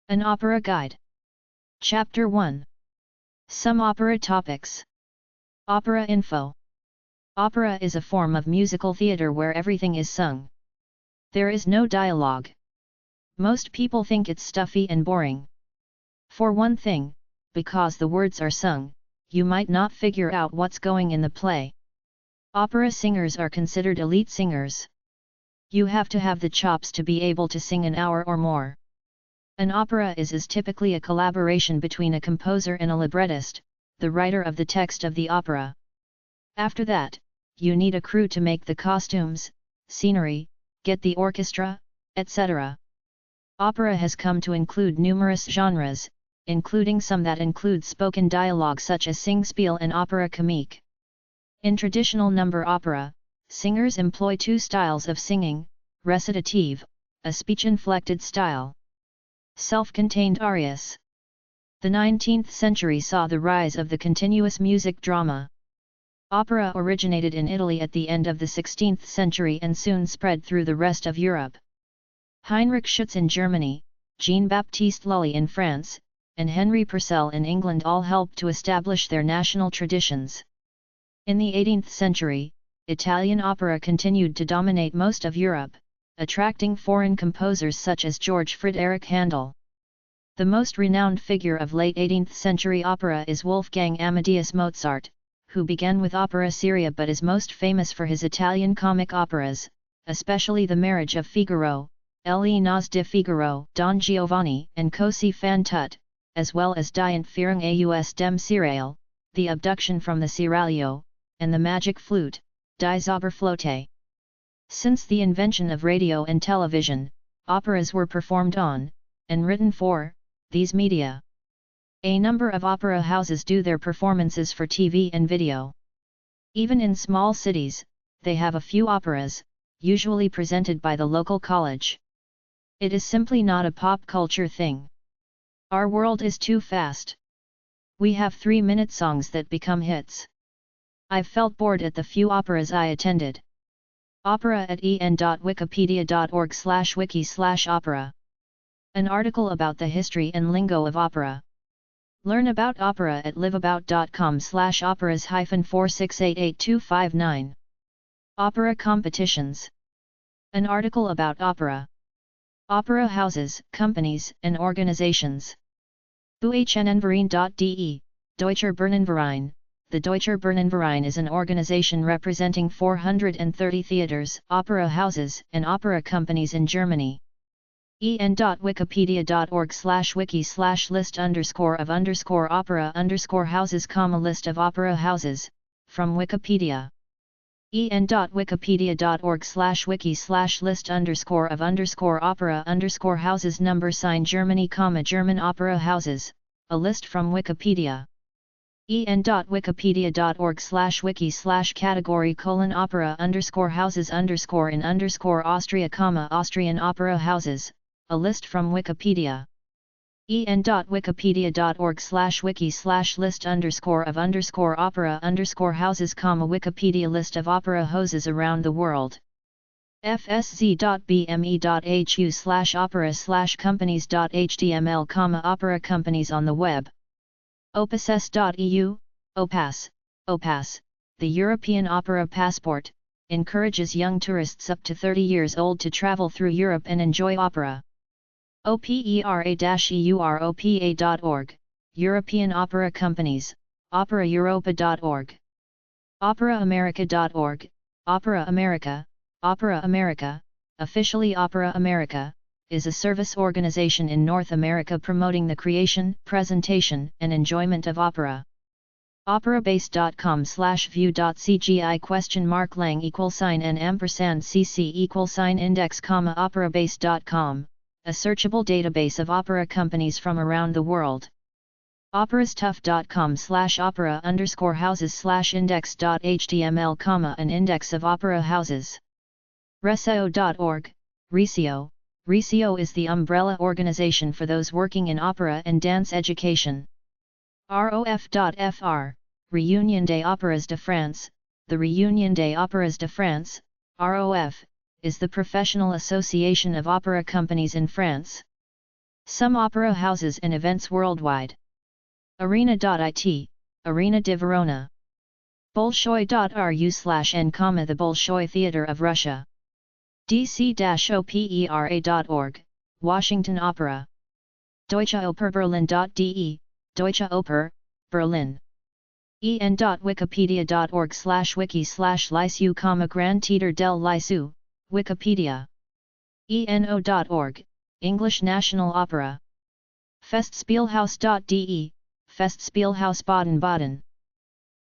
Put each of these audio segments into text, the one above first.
An Opera Guide. Chapter 1. Some Opera Topics. Opera Info. Opera is a form of musical theatre where everything is sung. There is no dialogue. Most people think it's stuffy and boring. For one thing, because the words are sung, you might not figure out what's going in the play. Opera singers are considered elite singers. You have to have the chops to be able to sing an hour or more. An opera is typically a collaboration between a composer and a librettist, the writer of the text of the opera. After that, you need a crew to make the costumes, scenery, get the orchestra, etc. Opera has come to include numerous genres, including some that include spoken dialogue such as singspiel and opera comique. In traditional number opera, singers employ two styles of singing: recitative, a speech-inflected style; self-contained arias. The 19th century saw the rise of the continuous music drama. Opera originated in Italy at the end of the 16th century and soon spread through the rest of Europe. Heinrich Schütz in Germany, Jean-Baptiste Lully in France, and Henry Purcell in England all helped to establish their national traditions. In the 18th century, Italian opera continued to dominate most of Europe, attracting foreign composers such as George Friedrich Handel. The most renowned figure of late 18th century opera is Wolfgang Amadeus Mozart, who began with opera seria but is most famous for his Italian comic operas, especially The Marriage of Figaro, Le Nozze di Figaro, Don Giovanni and Così fan tutte, as well as Die Entführung aus dem Serail, The Abduction from the Seraglio, and The Magic Flute, Die Zauberflöte. Since the invention of radio and television, operas were performed on, and written for, these media. A number of opera houses do their performances for TV and video. Even in small cities, they have a few operas, usually presented by the local college. It is simply not a pop culture thing. Our world is too fast. We have 3-minute songs that become hits. I've felt bored at the few operas I attended. Opera at en.wikipedia.org/wiki/opera. An article about the history and lingo of opera. Learn about opera at liveabout.com/operas-4688259. Opera competitions. An article about opera. Opera houses, companies, and organizations. UHNNverein.de, Deutscher Bernenverein. The Deutscher Bernenverein is an organization representing 430 theaters, opera houses, and opera companies in Germany. en.wikipedia.org/wiki/list_of_opera_houses, list of opera houses, from Wikipedia. en.wikipedia.org/wiki/list_of_opera_houses #Germany, German opera houses, a list from Wikipedia. en.wikipedia.org/wiki/category:opera_houses_in_Austria, Austrian opera houses, a list from Wikipedia. en.wikipedia.org/wiki/list_of_opera_houses, Wikipedia list of opera houses around the world. fsc.bme.hu/opera/companies.html, opera companies on the web. opus.eu, OPAS, the European Opera Passport, encourages young tourists up to 30 years old to travel through Europe and enjoy opera. opera-europa.org, European Opera Companies, operaeuropa.org. operaamerica.org, Opera America, officially Opera America, is a service organization in North America promoting the creation, presentation, and enjoyment of opera. operabase.com/view.cgi?lang=n&cc=index, operabase.com, a searchable database of opera companies from around the world. operastuff.com/opera_houses/index.html, an index of opera houses. Reseo.org, Reseo is the umbrella organization for those working in opera and dance education. ROF.fr, Réunion des Opéras de France. The Réunion des Opéras de France, ROF, is the professional association of opera companies in France. Some opera houses and events worldwide. Arena.it, Arena di Verona. Bolshoi.ru/n, the Bolshoi Theatre of Russia. dc-opera.org, Washington Opera. Deutsche Oper Berlin.de, Deutsche Oper, Berlin. en.wikipedia.org/wiki/Liceu, Grand Theatre del Liceu, Wikipedia. eno.org, English National Opera. Festspielhaus.de, Festspielhaus Baden-Baden.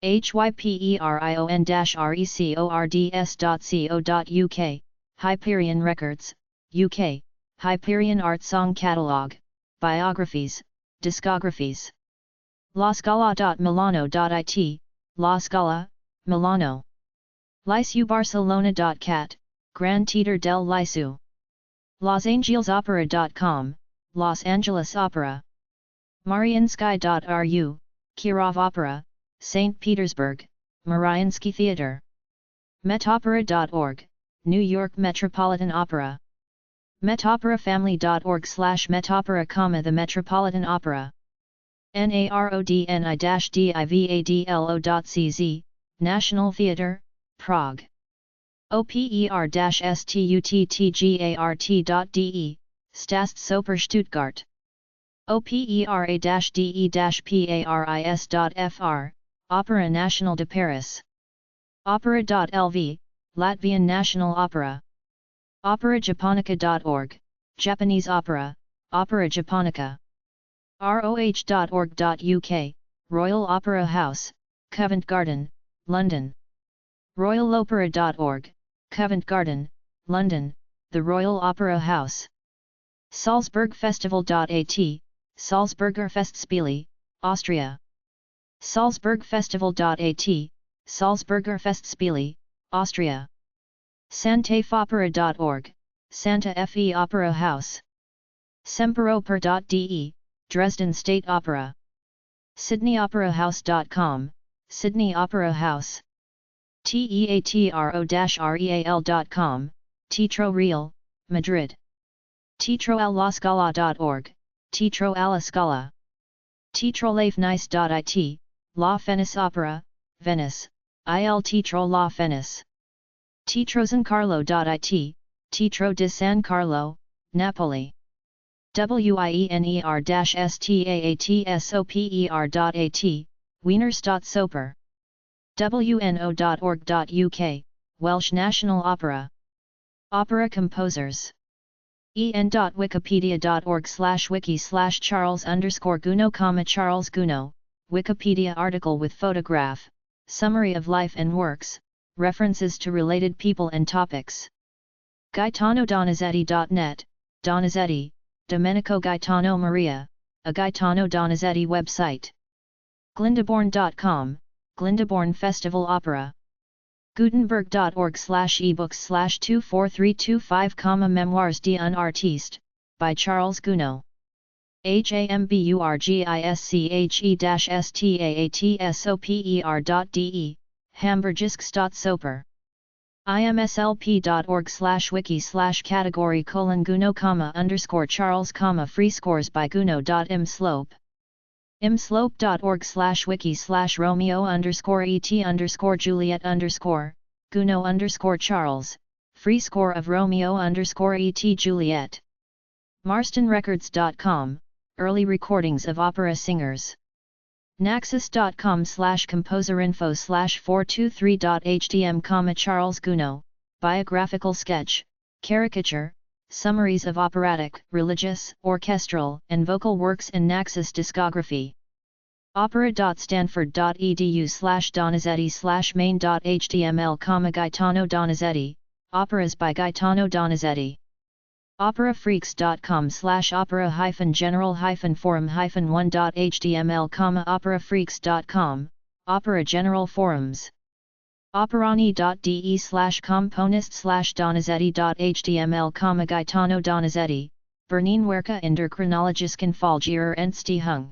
hyperion-records.co.uk, Hyperion Records, UK, Hyperion Art Song Catalogue, Biographies, Discographies. lascala.milano.it, La Scala, Milano. liceubarcelona.cat, Grand Theatre del Liceu. losangelesopera.com, Los Angeles Opera. mariinsky.ru, Kirov Opera, St. Petersburg, Mariinsky Theatre. metopera.org, New York Metropolitan Opera. metoperafamily.org/metopera, the Metropolitan Opera. narodni-divadlo.cz, National Theatre, Prague. oper-stuttgart.de, Staatsoper Stuttgart. opera-de-paris.fr, Opera Nationale de Paris. opera.lv, Latvian National Opera. operajaponica.org, Japanese Opera, Opera Japonica. roh.org.uk, Royal Opera House, Covent Garden, London. royalopera.org, Covent Garden, London, the Royal Opera House. salzburgfestival.at, Salzburger Festspiele, Austria. salzburgfestival.at, Salzburger Festspiele, Austria. santefopera.org, Santa Fe Opera House. semperoper.de, Dresden State Opera. sydneyoperahouse.com, Sydney Opera House. teatro-real.com, Teatro Real, Madrid. teatroalascala.org, Teatro alla Scala. teatrolafenice.it, La Fenice Opera, Venice, il Teatro La Fenice. teatrosancarlo.it, Teatro di San Carlo, Napoli. wiener-staatssoper.at, Wienerstaatsoper. wno.org.uk, Welsh National Opera. Opera composers. en.wikipedia.org/wiki/Charles_Gounod, Charles Gounod, Wikipedia article with photograph, summary of life and works, references to related people and topics. GaetanoDonizetti.net, Donizetti, Domenico Gaetano Maria, a Gaetano Donizetti website. Glyndebourne.com, Glyndebourne Festival Opera. Gutenberg.org/ebooks/24325, Memoirs d'un artiste, by Charles Gounod. hamburgische-staatssoper.de, Hamburgisk-Staatsoper. imslp.org/wiki/category:"Gounod, Charles, free scores by Gounod.imslope. imslope.org/wiki/Romeo_et_Juliet_, Gounod_Charles, free score of Romeo_et Juliet. marstonrecords.com, early recordings of opera singers. naxos.com/composerinfo/423.htm, Charles Gounod, biographical sketch, caricature, summaries of operatic, religious, orchestral, and vocal works in Naxos discography. opera.stanford.edu/Donizetti/main.html, Gaetano Donizetti, operas by Gaetano Donizetti. operafreaks.com/opera-general-forum-1.html, operafreaks.com, opera general forums. operani.de/componist/donizetti.html, Gaetano Donizetti, Bernine Werke in der chronologischen Fallgehör Entstehung.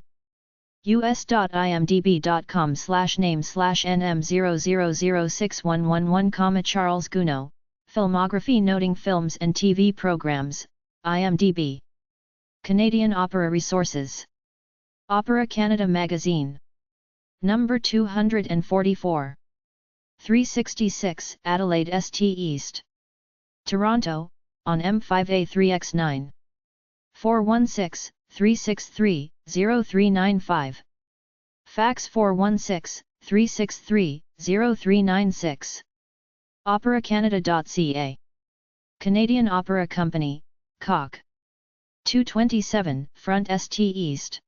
us.imdb.com/name/nm000611, Charles Gounod, filmography noting films and TV programs, IMDb. Canadian Opera Resources. Opera Canada Magazine. Number 244. 366 Adelaide St East. Toronto, on M5A3X9. 416-363-0395. Fax 416-363-0396. operacanada.ca. Canadian Opera Company, Cock. 227 Front St East.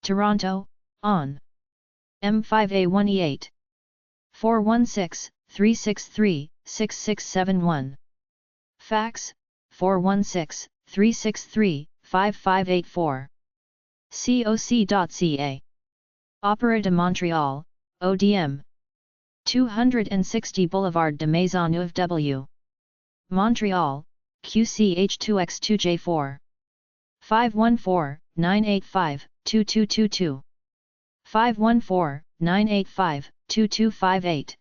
Toronto, on M5A1E8. 416-363-6671. Fax 416-363-5584. coc.ca. Opéra de Montréal, ODM. 260 Boulevard de Maisonneuve W. Montreal, QCH2X2J4. 514-985-2222. 514-985-2258.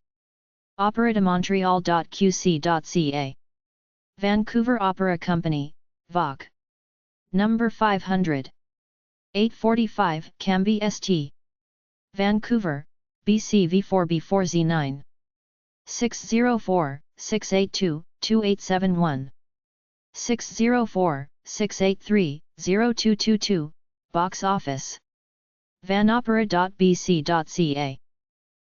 operademontreal.qc.ca. Vancouver Opera Company, VOC. Number 500. 845 Cambie St. Vancouver, BC V4B4Z9. 604-682-2871. 604-683-0222, Box Office. vanopera.bc.ca.